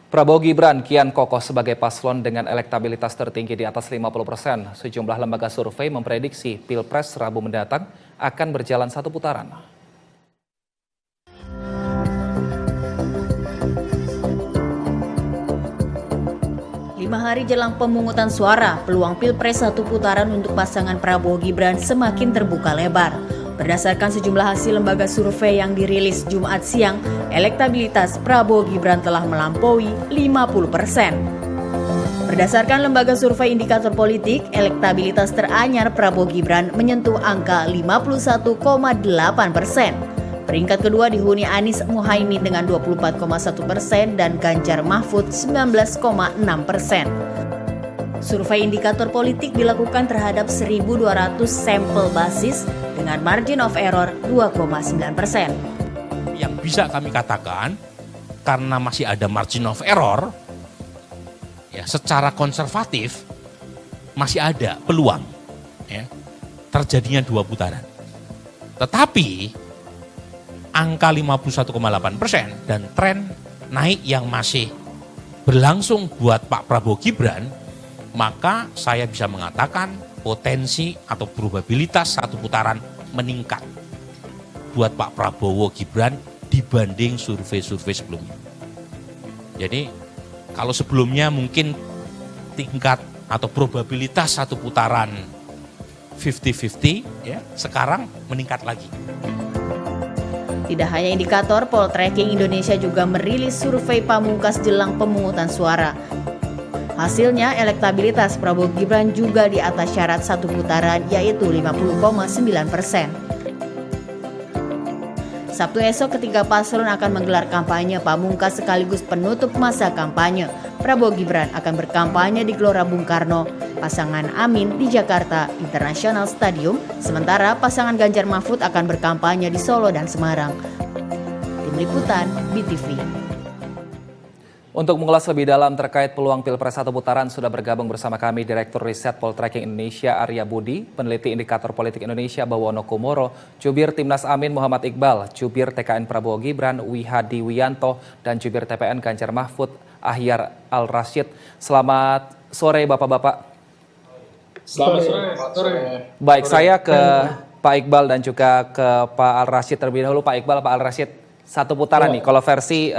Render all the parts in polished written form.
Prabowo Gibran kian kokoh sebagai paslon dengan elektabilitas tertinggi di atas 50%. Sejumlah lembaga survei memprediksi Pilpres Rabu mendatang akan berjalan satu putaran. Lima hari jelang pemungutan suara, peluang Pilpres satu putaran untuk pasangan Prabowo Gibran semakin terbuka lebar. Berdasarkan sejumlah hasil lembaga survei yang dirilis Jumat siang, elektabilitas Prabowo Gibran telah melampaui 50%. Berdasarkan lembaga survei indikator politik, elektabilitas teranyar Prabowo Gibran menyentuh angka 51,8%. Peringkat kedua dihuni Anies Muhaimin dengan 24,1% dan Ganjar Mahfud 19,6%. Survei indikator politik dilakukan terhadap 1.200 sampel basis dengan margin of error 2,9%. Yang bisa kami katakan, karena masih ada margin of error, ya, secara konservatif masih ada peluang ya, terjadinya dua putaran. Tetapi angka 51,8% dan tren naik yang masih berlangsung buat Pak Prabowo Gibran, maka saya bisa mengatakan potensi atau probabilitas satu putaran meningkat buat Pak Prabowo Gibran dibanding survei-survei sebelumnya. Jadi kalau sebelumnya mungkin tingkat atau probabilitas satu putaran 50-50, ya, sekarang meningkat lagi. Tidak hanya indikator, Poltreking Indonesia juga merilis survei pamungkas jelang pemungutan suara. Hasilnya, elektabilitas Prabowo Gibran juga di atas syarat satu putaran, yaitu 50,9%. Sabtu esok ketiga paslon akan menggelar kampanye pamungkas sekaligus penutup masa kampanye. Prabowo Gibran akan berkampanye di Gelora Bung Karno, pasangan Amin di Jakarta International Stadium, sementara pasangan Ganjar Mahfud akan berkampanye di Solo dan Semarang. Tim Liputan, BTV. Untuk mengulas lebih dalam terkait peluang Pilpres satu putaran, sudah bergabung bersama kami Direktur Riset Poltreking Indonesia Arya Budi, peneliti Indikator Politik Indonesia Bawono Kumoro, Jubir Timnas Amin Muhammad Iqbal, Jubir TKN Prabowo Gibran Wihadi Wiyanto, dan Jubir TPN Ganjar Mahfud Ahyar Al-Rashid. Selamat sore Bapak-Bapak. Selamat sore. Baik, saya ke Pak Iqbal dan juga ke Pak Al-Rashid terlebih dahulu. Pak Iqbal, Pak Al-Rashid, satu putaran nih kalau versi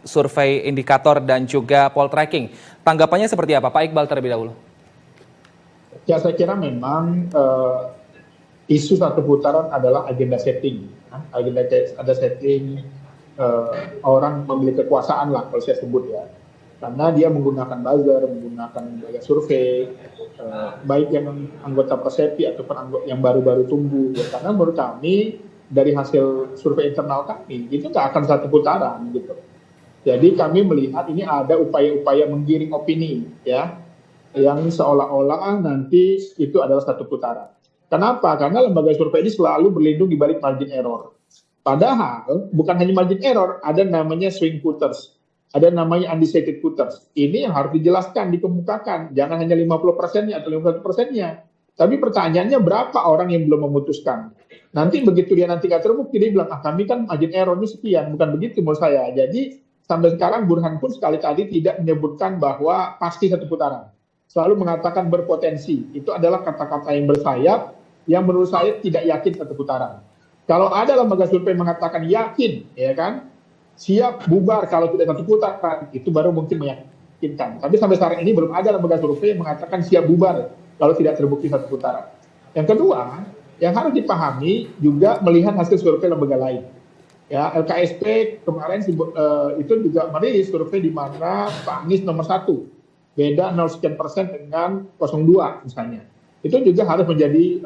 survei indikator dan juga poltreking. Tanggapannya seperti apa? Pak Iqbal terlebih dahulu. Ya, saya kira memang isu satu putaran adalah agenda setting. Ada setting orang memiliki kekuasaan lah kalau saya sebut ya. Karena dia menggunakan buzzer, menggunakan lembaga survei, baik yang anggota Persepi ataupun yang baru-baru tumbuh. Ya. Karena menurut kami dari hasil survei internal kami itu nggak akan satu putaran gitu. Jadi kami melihat ini ada upaya-upaya menggiring opini ya, yang seolah-olah nanti itu adalah satu putaran. Kenapa? Karena lembaga survei ini selalu berlindung di balik margin error. Padahal bukan hanya margin error, ada namanya swing voters, ada namanya undecided voters. Ini yang harus dijelaskan, dikemukakan. Jangan hanya 50%-nya atau 51%-nya. Tapi pertanyaannya berapa orang yang belum memutuskan? Nanti begitu dia nanti nggak terbukti, dia bilang, kami kan margin error-nya sekian. Bukan begitu menurut saya. Jadi sampai sekarang Burhan pun sekali-kali tidak menyebutkan bahwa pasti satu putaran. Selalu mengatakan berpotensi. Itu adalah kata-kata yang bersayap yang menurut saya tidak yakin satu putaran. Kalau ada lembaga survei mengatakan yakin, ya kan, siap bubar kalau tidak satu putaran, itu baru mungkin meyakinkan. Tapi sampai sekarang ini belum ada lembaga survei yang mengatakan siap bubar kalau tidak terbukti satu putaran. Yang kedua, yang harus dipahami juga melihat hasil survei lembaga lain. Ya, LKSP kemarin itu juga merilis survei di mana Pak Anies nomor 1, beda 0% dengan 02 misalnya. Itu juga harus menjadi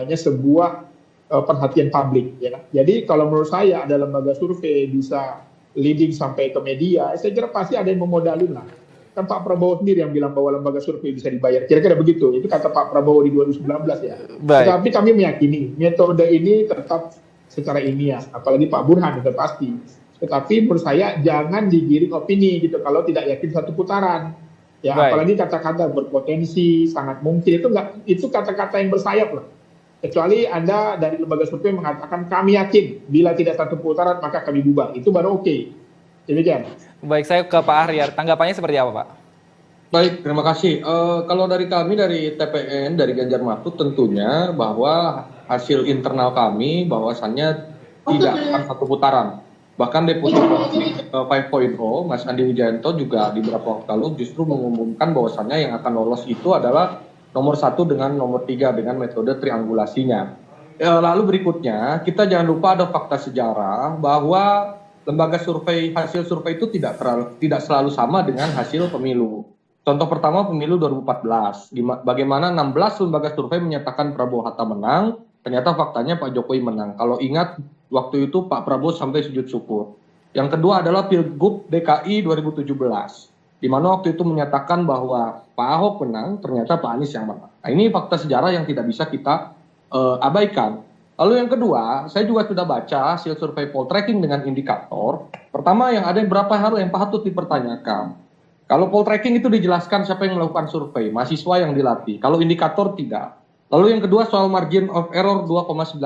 sebuah perhatian publik. Ya. Jadi kalau menurut saya ada lembaga survei bisa leading sampai ke media, saya kira pasti ada yang memodalin lah. Kan Pak Prabowo sendiri yang bilang bahwa lembaga survei bisa dibayar. Kira-kira begitu. Itu kata Pak Prabowo di 2019 ya. Baik. Tapi kami meyakini metode ini tetap secara ilmiah, apalagi Pak Burhan itu pasti. Tetapi menurut saya jangan digiring opini gitu kalau tidak yakin satu putaran. Ya, Baik. apalagi kata-kata berpotensi, sangat mungkin itu kata-kata yang bersayap lah. Kecuali Anda dari lembaga survei mengatakan kami yakin bila tidak satu putaran maka kami bubar. Itu baru oke. Demikian. Baik, saya ke Pak Arya. Tanggapannya seperti apa, Pak? Baik, terima kasih. Kalau dari kami, dari TPN, dari Ganjar Mahfud, tentunya bahwa hasil internal kami bahwasannya tidak akan satu putaran. Bahkan Deputi 5.0, Mas Andi Wijayanto juga di beberapa waktu lalu justru mengumumkan bahwasannya yang akan lolos itu adalah nomor 1 dengan nomor 3 dengan metode triangulasinya. Lalu berikutnya, kita jangan lupa ada fakta sejarah bahwa lembaga survei, hasil survei itu tidak selalu sama dengan hasil pemilu. Contoh pertama pemilu 2014, bagaimana 16 lembaga survei menyatakan Prabowo Hatta menang, ternyata faktanya Pak Jokowi menang. Kalau ingat waktu itu Pak Prabowo sampai sujud syukur. Yang kedua adalah Pilgub DKI 2017, di mana waktu itu menyatakan bahwa Pak Ahok menang, ternyata Pak Anies yang menang. Nah, ini fakta sejarah yang tidak bisa kita abaikan. Lalu yang kedua, saya juga sudah baca hasil survei poltreking dengan indikator. Pertama, yang ada beberapa hal yang patut dipertanyakan. Kalau poltreking itu dijelaskan siapa yang melakukan survei, mahasiswa yang dilatih. Kalau indikator tidak. Lalu yang kedua soal margin of error 2,9%.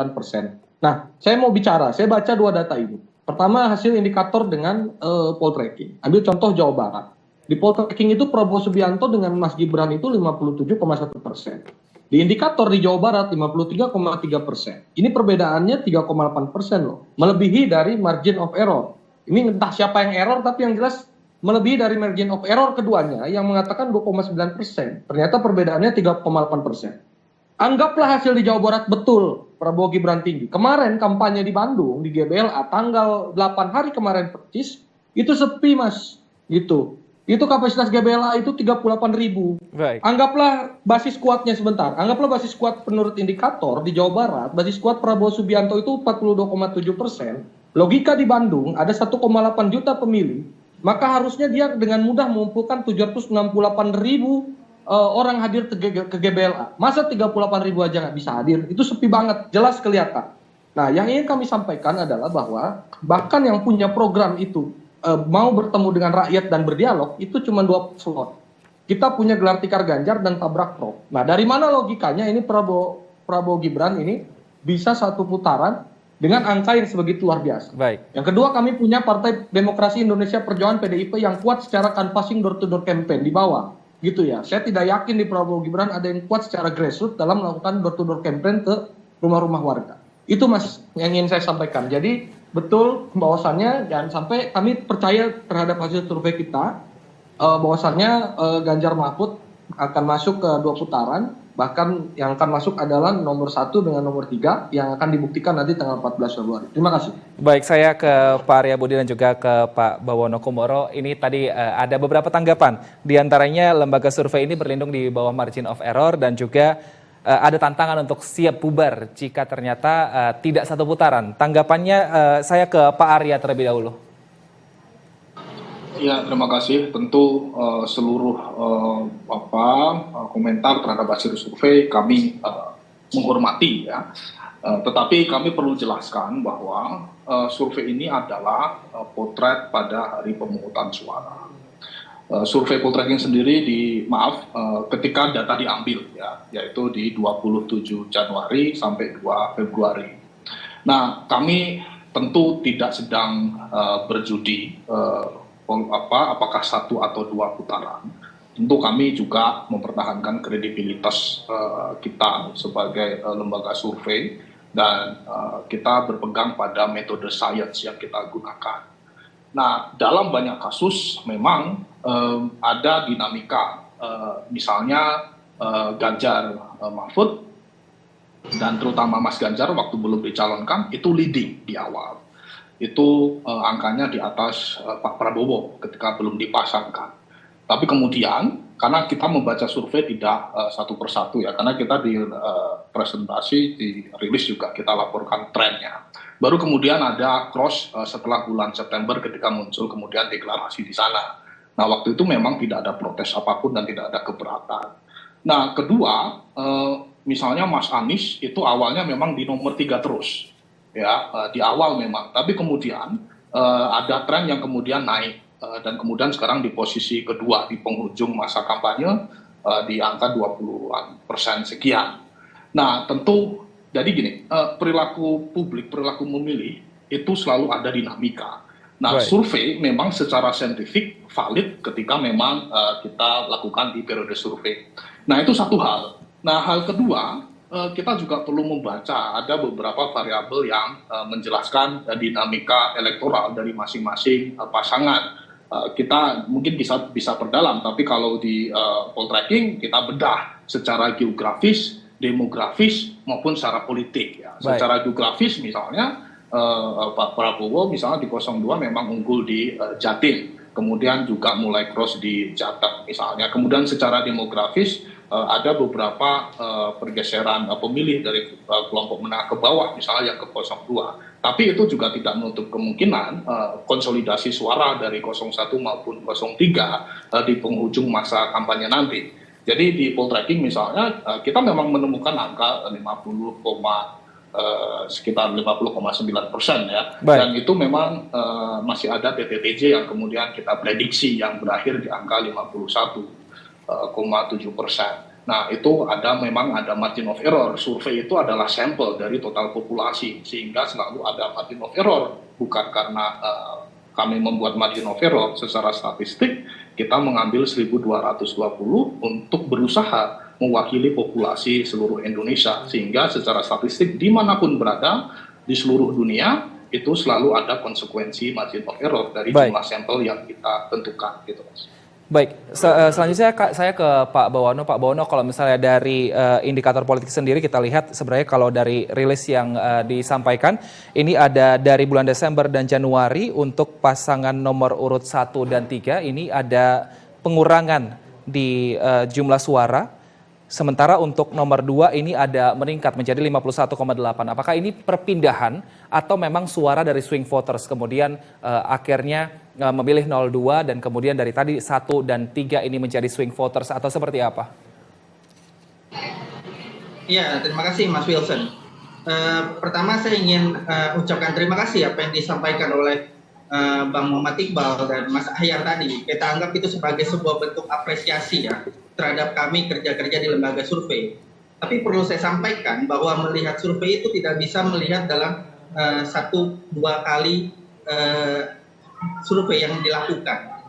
Nah, saya mau bicara, saya baca dua data ini. Pertama, hasil indikator dengan poltreking. Ambil contoh Jawa Barat. Di poltreking itu Prabowo Subianto dengan Mas Gibran itu 57,1%. Di indikator di Jawa Barat 53,3%. Ini perbedaannya 3,8% loh. Melebihi dari margin of error. Ini entah siapa yang error, tapi yang jelas melebihi dari margin of error keduanya yang mengatakan 2,9%. Ternyata perbedaannya 3,8%. Anggaplah hasil di Jawa Barat betul Prabowo Gibran tinggi. Kemarin kampanye di Bandung di GBLA tanggal 8 hari kemarin persis itu sepi Mas. Gitu. Itu kapasitas GBLA itu 38.000. Baik. Anggaplah basis kuatnya sebentar. Anggaplah basis kuat menurut indikator di Jawa Barat, basis kuat Prabowo Subianto itu 42,7%. Logika di Bandung ada 1,8 juta pemilih. Maka harusnya dia dengan mudah mengumpulkan 768.000 orang hadir ke GBLA. Masa 38.000 aja nggak bisa hadir? Itu sepi banget, jelas kelihatan. Nah, yang ingin kami sampaikan adalah bahwa bahkan yang punya program itu mau bertemu dengan rakyat dan berdialog, itu cuma 2 slot. Kita punya gelar tikar Ganjar dan tabrak pro. Nah, dari mana logikanya ini Prabowo Gibran ini bisa satu putaran dengan angka yang sebegitu luar biasa. Baik. Yang kedua, kami punya Partai Demokrasi Indonesia Perjuangan PDIP yang kuat secara canvassing door-to-door campaign di bawah. Gitu ya. Saya tidak yakin di Prabowo Gibran ada yang kuat secara grassroots dalam melakukan door-to-door campaign ke rumah-rumah warga. Itu Mas yang ingin saya sampaikan. Jadi betul bahwasannya jangan sampai kami percaya terhadap hasil survei kita bahwasannya Ganjar Mahfud akan masuk ke 2 putaran. Bahkan yang akan masuk adalah nomor 1 dengan nomor 3 yang akan dibuktikan nanti tanggal 14 Februari. Terima kasih. Baik, saya ke Pak Arya Budi dan juga ke Pak Bawono Kumoro. Ini tadi ada beberapa tanggapan. Di antaranya lembaga survei ini berlindung di bawah margin of error dan juga ada tantangan untuk siap bubar jika ternyata tidak satu putaran. Tanggapannya saya ke Pak Arya terlebih dahulu. Ya, terima kasih. Tentu seluruh komentar terhadap hasil survei kami menghormati ya. Tetapi kami perlu jelaskan bahwa survei ini adalah potret pada hari pemungutan suara. Survei poltreking sendiri ketika data diambil ya, yaitu di 27 Januari sampai 2 Februari. Nah, kami tentu tidak sedang berjudi apakah 1 atau 2 putaran. Tentu kami juga mempertahankan kredibilitas kita sebagai lembaga survei dan kita berpegang pada metode sains yang kita gunakan. Nah, dalam banyak kasus memang ada dinamika, misalnya Ganjar Mahfud dan terutama Mas Ganjar waktu belum dicalonkan itu leading di awal. Itu angkanya di atas Pak Prabowo ketika belum dipasangkan. Tapi kemudian, karena kita membaca survei tidak satu persatu ya, karena kita di presentasi, di rilis juga kita laporkan trennya. Baru kemudian ada cross setelah bulan September ketika muncul kemudian deklarasi di sana. Nah, waktu itu memang tidak ada protes apapun dan tidak ada keberatan. Nah, kedua, misalnya Mas Anies itu awalnya memang di nomor 3 terus. Ya, di awal memang, tapi kemudian ada tren yang kemudian naik dan kemudian sekarang di posisi kedua di penghujung masa kampanye di angka 20% sekian. Nah, tentu jadi gini, perilaku publik, perilaku memilih itu selalu ada dinamika. Nah, Right. survei memang secara saintifik valid ketika memang kita lakukan di periode survei. Nah, itu satu hal. Nah, hal kedua, kita juga perlu membaca ada beberapa variabel yang menjelaskan dinamika elektoral dari masing-masing pasangan. Kita mungkin bisa perdalam, tapi kalau di poltreking kita bedah secara geografis, demografis maupun secara politik. Ya. Baik. Secara geografis misalnya Pak Prabowo misalnya di 02 memang unggul di Jatim, kemudian juga mulai cross di Jateng misalnya. Kemudian secara demografis ada beberapa pergeseran pemilih dari kelompok menengah ke bawah misalnya yang ke 02. Tapi itu juga tidak menutup kemungkinan konsolidasi suara dari 01 maupun 03 di penghujung masa kampanye nanti. Jadi di poltreking misalnya kita memang menemukan angka 50, sekitar 50,9% ya. Baik. Dan itu memang masih ada TTTJ yang kemudian kita prediksi yang berakhir di angka 51,7%. Nah, itu memang ada margin of error. Survei itu adalah sampel dari total populasi, sehingga selalu ada margin of error. Bukan karena kami membuat margin of error secara statistik, kita mengambil 1.220 untuk berusaha mewakili populasi seluruh Indonesia, sehingga secara statistik dimanapun berada di seluruh dunia itu selalu ada konsekuensi margin of error dari Baik. jumlah sampel yang kita tentukan gitu, Mas. Baik, selanjutnya saya ke Pak Bawono. Pak Bawono, kalau misalnya dari indikator politik sendiri kita lihat sebenarnya kalau dari rilis yang disampaikan, ini ada dari bulan Desember dan Januari untuk pasangan nomor urut 1 dan 3, ini ada pengurangan di jumlah suara. Sementara untuk nomor 2 ini ada meningkat menjadi 51,8. Apakah ini perpindahan atau memang suara dari swing voters kemudian akhirnya memilih 02 dan kemudian dari tadi 1 dan 3 ini menjadi swing voters atau seperti apa? Ya, terima kasih Mas Wilson. Pertama saya ingin ucapkan terima kasih apa yang disampaikan oleh Bang Muhammad Iqbal dan Mas Ahyar tadi. Kita anggap itu sebagai sebuah bentuk apresiasi ya terhadap kami kerja-kerja di lembaga survei. Tapi perlu saya sampaikan bahwa melihat survei itu tidak bisa melihat dalam 1-2 kali survei yang dilakukan.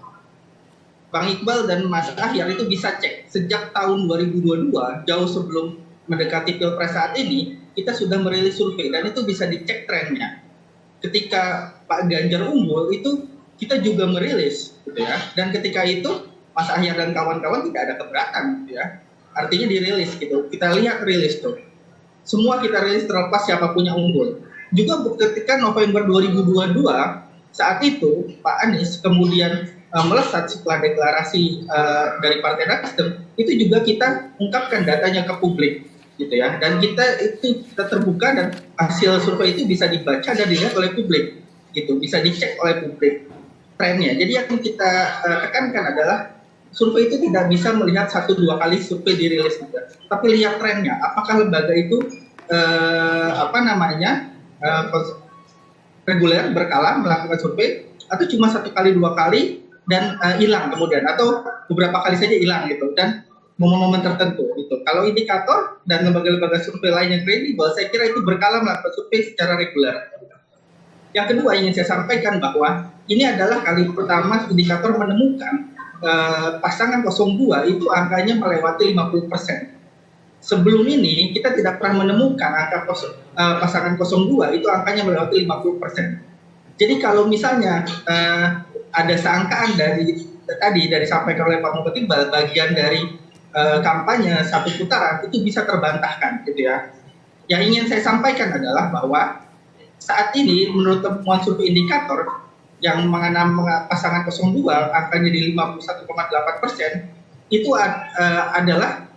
Bang Iqbal dan Mas Ahyar itu bisa cek sejak tahun 2022, jauh sebelum mendekati Pilpres saat ini, kita sudah merilis survei dan itu bisa dicek trennya. Ketika Pak Ganjar unggul itu kita juga merilis, gitu ya. Dan ketika itu Mas Ahyar dan kawan-kawan tidak ada keberatan, gitu ya. Artinya dirilis gitu. Kita lihat rilis tuh. Semua kita rilis terlepas siapa punya unggul. Juga ketika November 2022 saat itu Pak Anies kemudian melesat setelah deklarasi dari Partai Nasdem, itu juga kita ungkapkan datanya ke publik, gitu ya. Dan kita terbuka dan hasil survei itu bisa dibaca dan dilihat oleh publik, gitu. Bisa dicek oleh publik trennya. Jadi yang kita tekankan adalah survei itu tidak bisa melihat 1-2 kali survei dirilis juga, tapi lihat trennya. Apakah lembaga itu reguler berkala melakukan survei atau cuma 1 kali 2 kali dan hilang kemudian, atau beberapa kali saja hilang gitu, dan momen-momen tertentu gitu. Kalau indikator dan lembaga-lembaga survei lain yang kredibel, saya kira itu berkala melakukan survei secara reguler. Yang kedua ingin saya sampaikan bahwa ini adalah kali pertama indikator menemukan pasangan 02 itu angkanya melewati 50%. Sebelum ini kita tidak pernah menemukan angka pasangan 02 itu angkanya melewati 50%. Jadi kalau misalnya ada sangkaan dari disampaikan oleh Pak Muhammad Iqbal, bagian dari kampanye 1 putaran itu bisa terbantahkan, gitu ya. Yang ingin saya sampaikan adalah bahwa saat ini menurut temuan survei indikator yang mengenai pasangan 02 angkanya di 51,8%, itu adalah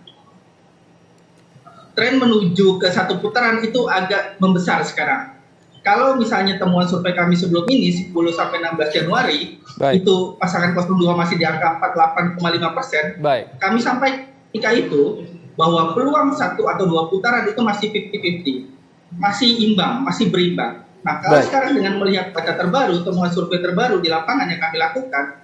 tren menuju ke 1 putaran itu agak membesar sekarang. Kalau misalnya temuan survei kami sebelum ini 10-16 Januari, Baik. itu pasangan 02 masih di angka 48,5%. Baik. Kami sampai ketika itu bahwa peluang 1 atau 2 putaran itu masih 50-50, masih imbang, masih berimbang. Nah, kalau sekarang dengan melihat data terbaru, temuan survei terbaru di lapangan yang kami lakukan,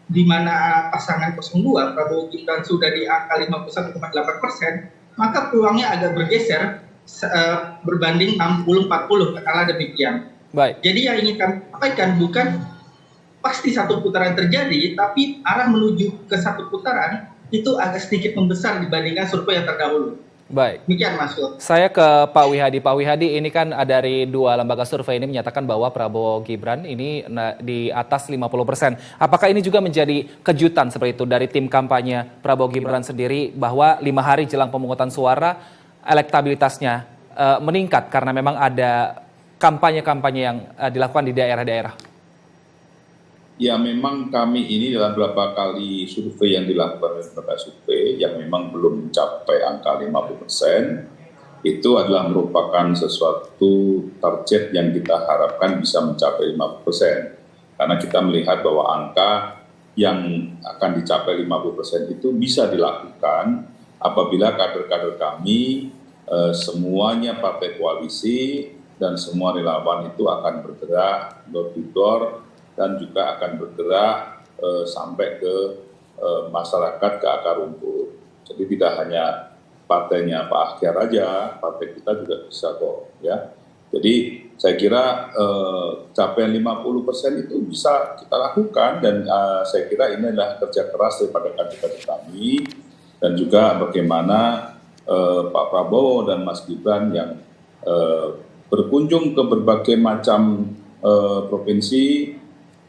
di mana pasangan 02 Prabowo Gibran sudah di angka 51,8%, maka peluangnya agak bergeser berbanding 60-40, katakanlah demikian. Baik. Jadi yang ingin kami sampaikan bukan pasti satu putaran terjadi, tapi arah menuju ke satu putaran itu agak sedikit membesar dibandingkan survei yang terdahulu. Baik. Demikian Mas Wil. Saya ke Pak Wihadi. Pak Wihadi, ini kan dari 2 lembaga survei ini menyatakan bahwa Prabowo Gibran ini di atas 50%. Apakah ini juga menjadi kejutan seperti itu dari tim kampanye Prabowo Gibran sendiri bahwa 5 hari jelang pemungutan suara elektabilitasnya meningkat karena memang ada kampanye-kampanye yang dilakukan di daerah-daerah? Ya, memang kami ini dalam beberapa kali survei yang dilakukan oleh lembaga survei yang memang belum mencapai angka 50%, itu adalah merupakan sesuatu target yang kita harapkan bisa mencapai 50%. Karena kita melihat bahwa angka yang akan dicapai 50% itu bisa dilakukan apabila kader-kader kami, semuanya partai koalisi dan semua relawan itu akan bergerak door to door, dan juga akan bergerak sampai ke masyarakat, ke akar rumput. Jadi tidak hanya partainya Pak Akhyar aja, partai kita juga bisa kok, ya. Jadi saya kira capaian 50% itu bisa kita lakukan, dan saya kira ini adalah kerja keras daripada kader-kader kami, dan juga bagaimana Pak Prabowo dan Mas Gibran yang berkunjung ke berbagai macam provinsi,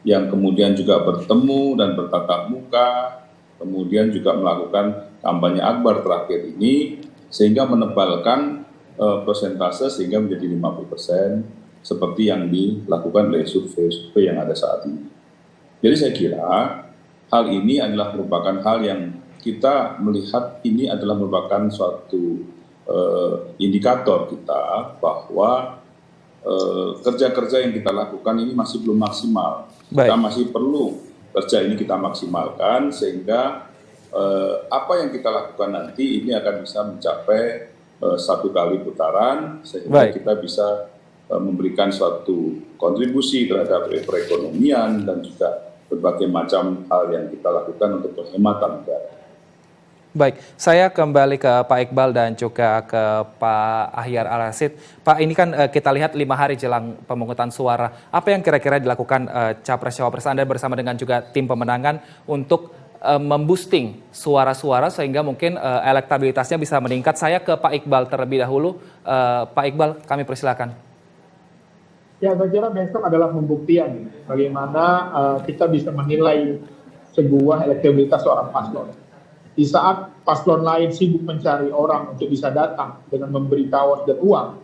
yang kemudian juga bertemu dan bertatap muka, kemudian juga melakukan kampanye akbar terakhir ini, sehingga menebalkan persentase sehingga menjadi 50% seperti yang dilakukan oleh survei yang ada saat ini. Jadi saya kira hal ini adalah merupakan hal yang kita melihat ini adalah merupakan suatu indikator kita bahwa kerja-kerja yang kita lakukan ini masih belum maksimal. Baik. Kita masih perlu kerja ini kita maksimalkan sehingga apa yang kita lakukan nanti ini akan bisa mencapai 1 kali putaran sehingga Baik. kita bisa memberikan suatu kontribusi terhadap perekonomian dan juga berbagai macam hal yang kita lakukan untuk penghematan negara. Baik, saya kembali ke Pak Iqbal dan juga ke Pak Ahyar Al-Rasyid. Pak, ini kan kita lihat 5 hari jelang pemungutan suara. Apa yang kira-kira dilakukan Capres-Cawapres Anda bersama dengan juga tim pemenangan untuk memboosting suara-suara sehingga mungkin elektabilitasnya bisa meningkat? Saya ke Pak Iqbal terlebih dahulu. Pak Iqbal, kami persilakan. Ya, saya kira besok adalah pembuktian bagaimana kita bisa menilai sebuah elektabilitas seorang paslon. Di saat paslon lain sibuk mencari orang untuk bisa datang dengan memberi kaos dan uang,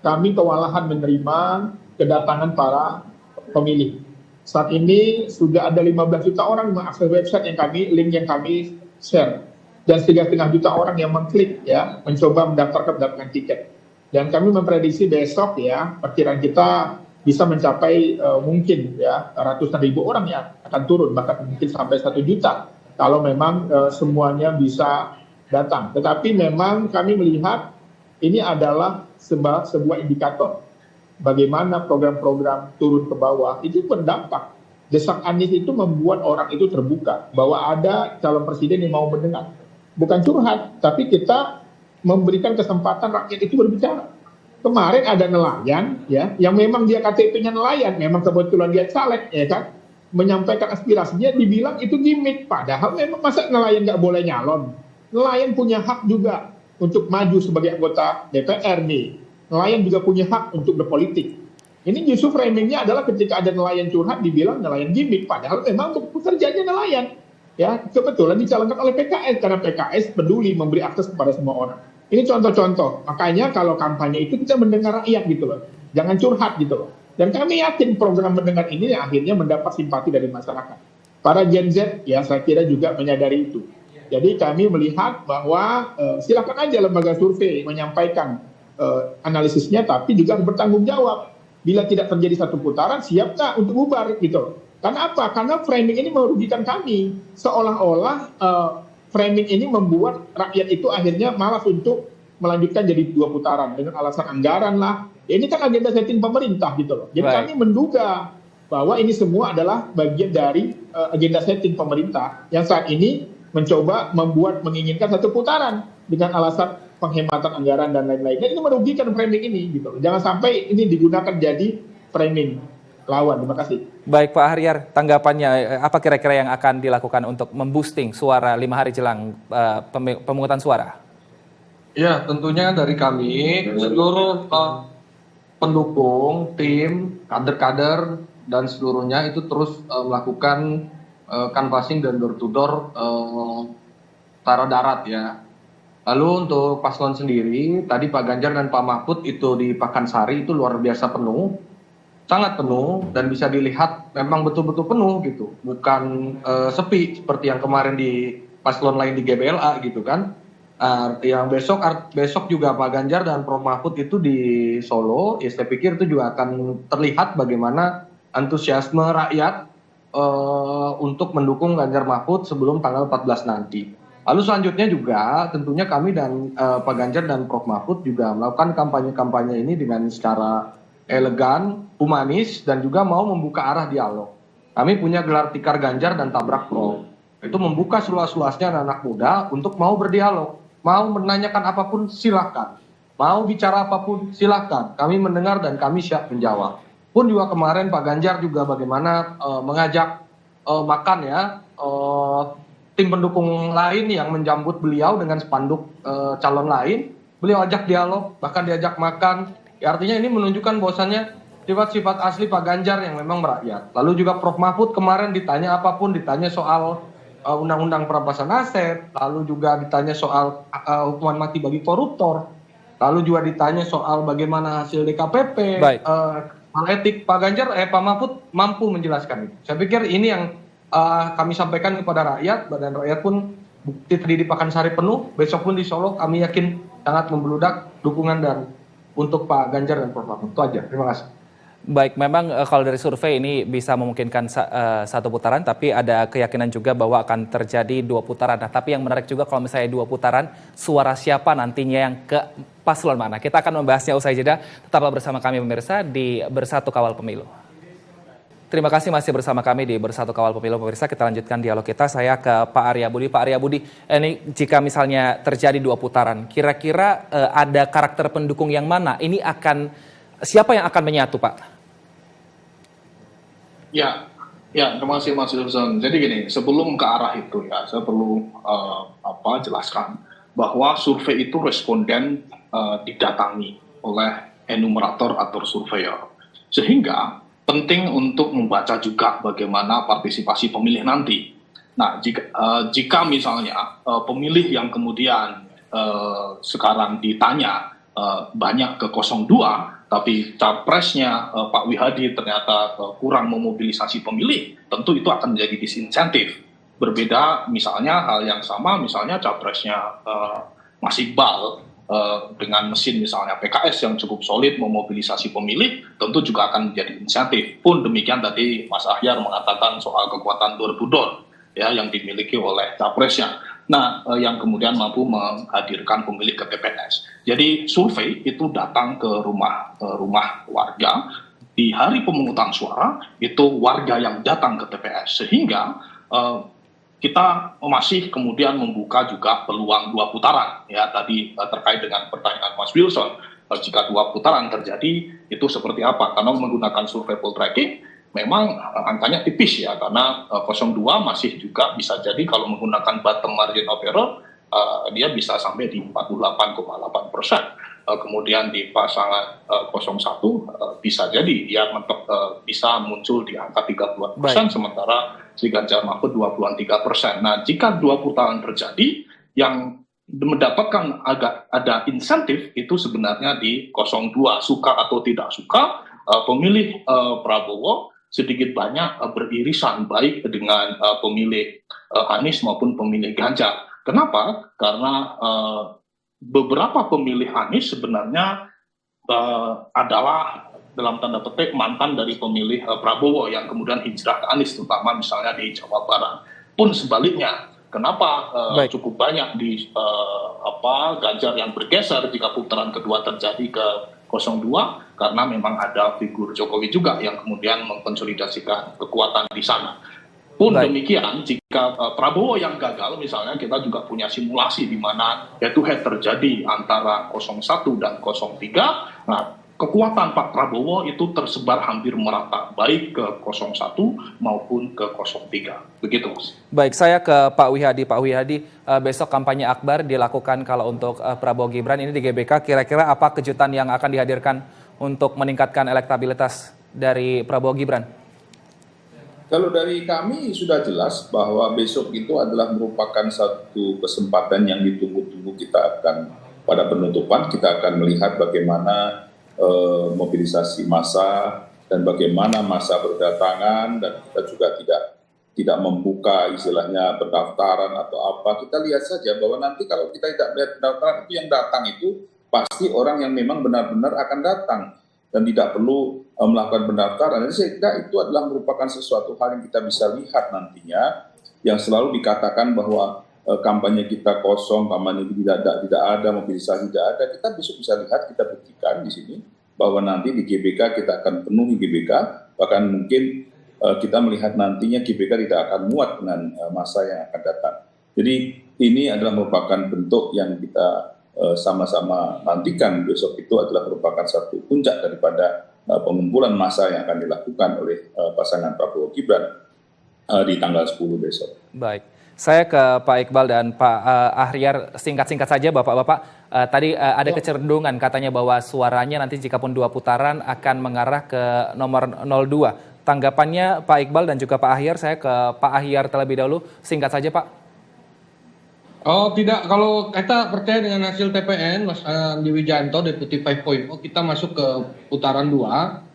kami kewalahan menerima kedatangan para pemilih. Saat ini sudah ada 15 juta orang mengakses website link yang kami share, dan 3,5 juta orang yang mengklik, ya, mencoba mendaftarkan tiket. Dan kami memprediksi besok, ya, perkiraan kita bisa mencapai mungkin, ya, ratusan ribu orang yang akan turun, bahkan mungkin sampai 1 juta. Kalau memang semuanya bisa datang. Tetapi memang kami melihat ini adalah sebuah indikator bagaimana program-program turun ke bawah itu berdampak. Desak Anies itu membuat orang itu terbuka bahwa ada calon presiden yang mau mendengar. Bukan curhat, tapi kita memberikan kesempatan rakyat itu berbicara. Kemarin ada nelayan, ya, yang memang dia KTP-nya nelayan, memang kebetulan dia caleg, ya kan, menyampaikan aspirasinya, dibilang itu gimmick. Padahal memang masa nelayan nggak boleh nyalon? Nelayan punya hak juga untuk maju sebagai anggota DPR nih. Nelayan juga punya hak untuk berpolitik. Ini justru framingnya adalah ketika ada nelayan curhat dibilang nelayan gimmick. Padahal memang pekerjaannya nelayan. Ya, kebetulan dicalonkan oleh PKS karena PKS peduli memberi akses kepada semua orang. Ini contoh-contoh. Makanya kalau kampanye itu kita mendengar rakyat gitu loh. Jangan curhat gitu loh. Dan kami yakin program mendengar ini akhirnya mendapat simpati dari masyarakat. Para Gen Z, ya, saya kira juga menyadari itu. Jadi kami melihat bahwa silakan aja lembaga survei menyampaikan analisisnya, tapi juga bertanggung jawab. Bila tidak terjadi satu putaran, siap nggak untuk bubar gitu. Karena apa? Karena framing ini merugikan kami. Seolah-olah framing ini membuat rakyat itu akhirnya malas untuk melanjutkan jadi 2 putaran dengan alasan anggaran lah. Ini kan agenda setting pemerintah gitu loh. Jadi kami menduga bahwa ini semua adalah bagian dari agenda setting pemerintah yang saat ini mencoba menginginkan satu putaran dengan alasan penghematan anggaran dan lain-lain. Dan ini merugikan framing ini gitu loh. Jangan sampai ini digunakan jadi framing lawan. Terima kasih. Baik Pak Haryar, tanggapannya apa kira-kira yang akan dilakukan untuk memboosting suara 5 hari jelang pemungutan suara? Ya, tentunya dari kami seluruh pendukung, tim, kader-kader dan seluruhnya itu terus melakukan canvassing dan door to door secara darat ya. Lalu untuk paslon sendiri, tadi Pak Ganjar dan Pak Mahfud itu di Pakansari itu luar biasa penuh, sangat penuh dan bisa dilihat memang betul-betul penuh gitu, bukan sepi seperti yang kemarin di paslon lain di GBLA gitu kan. Yang besok juga Pak Ganjar dan Prof Mahfud itu di Solo, ya saya pikir itu juga akan terlihat bagaimana antusiasme rakyat untuk mendukung Ganjar Mahfud sebelum tanggal 14 nanti. Lalu selanjutnya juga tentunya kami dan Pak Ganjar dan Prof Mahfud juga melakukan kampanye-kampanye ini dengan secara elegan, humanis, dan juga mau membuka arah dialog. Kami punya gelar tikar Ganjar dan tabrak Prof. Itu membuka seluas-luasnya anak-anak muda untuk mau berdialog. Mau menanyakan apapun silahkan, mau bicara apapun silahkan, kami mendengar dan kami siap menjawab. Pun juga kemarin Pak Ganjar juga bagaimana mengajak makan ya tim pendukung lain yang menjambut beliau dengan spanduk calon lain, beliau ajak dialog, bahkan diajak makan. Ya, artinya ini menunjukkan bahwasannya sifat-sifat asli Pak Ganjar yang memang merakyat. Lalu juga Prof Mahfud kemarin ditanya apapun, ditanya soal undang-undang perampasan aset, lalu juga ditanya soal hukuman mati bagi koruptor, lalu juga ditanya soal bagaimana hasil DKPP, hal etik. Pak Ganjar, Pak Mahfud mampu menjelaskan itu. Saya pikir ini yang kami sampaikan kepada rakyat, dan rakyat pun bukti tadi di Pakansari penuh, besok pun di Solo kami yakin sangat membludak dukungan dan untuk Pak Ganjar dan Prof Mahfud. Itu aja, terima kasih. Baik, memang kalau dari survei ini bisa memungkinkan satu putaran, tapi ada keyakinan juga bahwa akan terjadi 2 putaran. Nah, tapi yang menarik juga kalau misalnya 2 putaran, suara siapa nantinya yang ke paslon mana? Kita akan membahasnya usai jeda. Tetaplah bersama kami pemirsa di Bersatu Kawal Pemilu. Terima kasih masih bersama kami di Bersatu Kawal Pemilu pemirsa. Kita lanjutkan dialog kita. Saya ke Pak Arya Budi. Pak Arya Budi, ini jika misalnya terjadi 2 putaran, kira-kira ada karakter pendukung yang mana? Ini siapa yang akan menyatu, Pak? Ya, terima kasih Mas Wilson. Jadi gini, sebelum ke arah itu ya, saya perlu jelaskan bahwa survei itu responden didatangi oleh enumerator atau surveyor, sehingga penting untuk membaca juga bagaimana partisipasi pemilih nanti. Nah, jika misalnya pemilih yang kemudian sekarang ditanya banyak ke 02, tapi capresnya Pak Wihadi ternyata kurang memobilisasi pemilih, tentu itu akan menjadi disinsentif. Berbeda misalnya hal yang sama, misalnya capresnya Mas Iqbal dengan mesin misalnya PKS yang cukup solid memobilisasi pemilih, tentu juga akan menjadi insentif. Pun demikian tadi Mas Ahyar mengatakan soal kekuatan door to door ya yang dimiliki oleh capresnya. Nah, yang kemudian mampu menghadirkan pemilih ke TPS. Jadi survei itu datang ke rumah warga di hari pemungutan suara, itu warga yang datang ke TPS, sehingga kita masih kemudian membuka juga peluang 2 putaran. Ya, tadi terkait dengan pertanyaan Mas Wilson, jika 2 putaran terjadi itu seperti apa? Karena menggunakan survei poll tracking, memang angkanya tipis ya, karena 02 masih juga bisa jadi kalau menggunakan bottom margin of error, dia bisa sampai di 48,8%. Kemudian di pasangan 01 bisa jadi dia bisa muncul di angka 30%, sementara si Ganjar Mahfud 23%. Nah, jika 2 putaran terjadi, yang mendapatkan ada insentif itu sebenarnya di 02, suka atau tidak suka, pemilih Prabowo sedikit banyak beririsan baik dengan pemilih Anies maupun pemilih Ganjar. Kenapa? Karena beberapa pemilih Anies sebenarnya adalah dalam tanda petik mantan dari pemilih Prabowo yang kemudian hijrah ke Anies, terutama misalnya di Jawa Barat. Pun sebaliknya, kenapa cukup banyak di Ganjar yang bergeser jika putaran kedua terjadi ke 02, karena memang ada figur Jokowi juga yang kemudian mengkonsolidasikan kekuatan di sana. Pun demikian, jika Prabowo yang gagal, misalnya kita juga punya simulasi di mana head to head terjadi antara 01 dan 03, nah kekuatan Pak Prabowo itu tersebar hampir merata, baik ke 01 maupun ke 03. Begitu, Mas. Baik, saya ke Pak Wihadi. Pak Wihadi, besok kampanye akbar dilakukan kalau untuk Prabowo Gibran ini di GBK. Kira-kira apa kejutan yang akan dihadirkan untuk meningkatkan elektabilitas dari Prabowo Gibran? Kalau dari kami sudah jelas bahwa besok itu adalah merupakan satu kesempatan yang ditunggu-tunggu. Kita akan pada penutupan, kita akan melihat bagaimana mobilisasi massa dan bagaimana massa berdatangan, dan kita juga tidak membuka istilahnya pendaftaran atau apa. Kita lihat saja bahwa nanti kalau kita tidak melihat pendaftaran itu, yang datang itu pasti orang yang memang benar-benar akan datang dan tidak perlu melakukan pendaftaran. Jadi saya kira itu adalah merupakan sesuatu hal yang kita bisa lihat nantinya, yang selalu dikatakan bahwa kampanye kita kosong, kampanye tidak ada, mobilisasi tidak ada. Kita besok bisa lihat, kita buktikan di sini bahwa nanti di GBK kita akan penuhi GBK, bahkan mungkin kita melihat nantinya GBK tidak akan muat dengan massa yang akan datang. Jadi ini adalah merupakan bentuk yang kita sama-sama nantikan. Besok itu adalah merupakan satu puncak daripada pengumpulan massa yang akan dilakukan oleh pasangan Prabowo Gibran di tanggal 10 besok. Baik. Saya ke Pak Iqbal dan Pak Ahyar, singkat-singkat saja Bapak-Bapak. Tadi ada kecenderungan katanya bahwa suaranya nanti jikapun 2 putaran akan mengarah ke nomor 02. Tanggapannya Pak Iqbal dan juga Pak Ahyar. Saya ke Pak Ahyar terlebih dahulu. Singkat saja Pak. Oh tidak, kalau kita percaya dengan hasil TPN, Mas Andi Wijanto, Deputi 5.0, kita masuk ke putaran 2.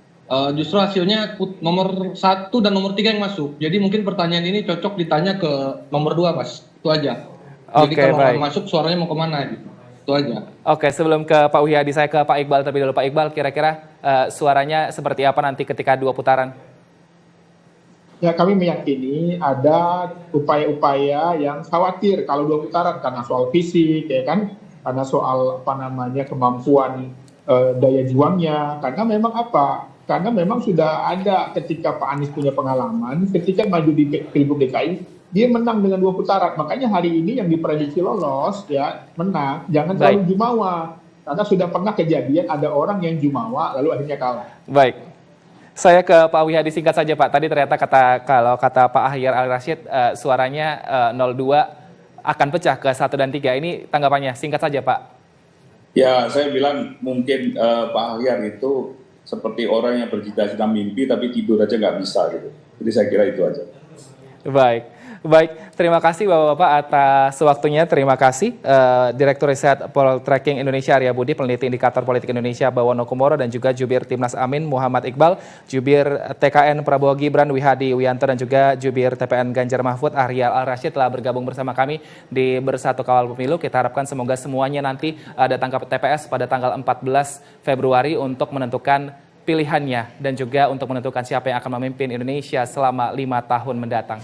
Justru hasilnya nomor 1 dan nomor 3 yang masuk. Jadi mungkin pertanyaan ini cocok ditanya ke nomor 2, Mas. Itu aja. Jadi kalau baik. Masuk suaranya mau kemana gitu. Itu aja. Oke, sebelum ke Pak Wihadi, saya ke Pak Iqbal terlebih dahulu. Pak Iqbal, kira-kira suaranya seperti apa nanti ketika 2 putaran? Ya, kami meyakini ada upaya-upaya yang khawatir kalau 2 putaran, karena soal fisik, ya kan, karena soal kemampuan daya juangnya, karena memang karena memang sudah ada ketika Pak Anies punya pengalaman, ketika maju di Pilgub DKI, dia menang dengan 2 putaran. Makanya hari ini yang diprediksi lolos, ya menang, jangan terlalu jumawa. Karena sudah pernah kejadian ada orang yang jumawa lalu akhirnya kalah. Baik. Saya ke Pak Wihadi, singkat saja Pak. Tadi ternyata kalau kata Pak Ahyar Al-Rashid, suaranya 02 akan pecah ke 1 dan 3. Ini tanggapannya, singkat saja Pak. Ya, saya bilang mungkin Pak Ahyar itu seperti orang yang bercita-cita mimpi tapi tidur aja nggak bisa gitu. Jadi saya kira itu aja. Baik. Terima kasih Bapak-Bapak atas waktunya. Terima kasih Direktur Riset Poltreking Indonesia Arya Budi, Peneliti Indikator Politik Indonesia Bawono Kumoro, dan juga Jubir Timnas Amin Muhammad Iqbal, Jubir TKN Prabowo Gibran Wihadi Wianto, dan juga Jubir TPN Ganjar Mahfud Ahyar Al-Rashid telah bergabung bersama kami di Bersatu Kawal Pemilu. Kita harapkan semoga semuanya nanti datang ke TPS pada tanggal 14 Februari untuk menentukan pilihannya dan juga untuk menentukan siapa yang akan memimpin Indonesia selama 5 tahun mendatang.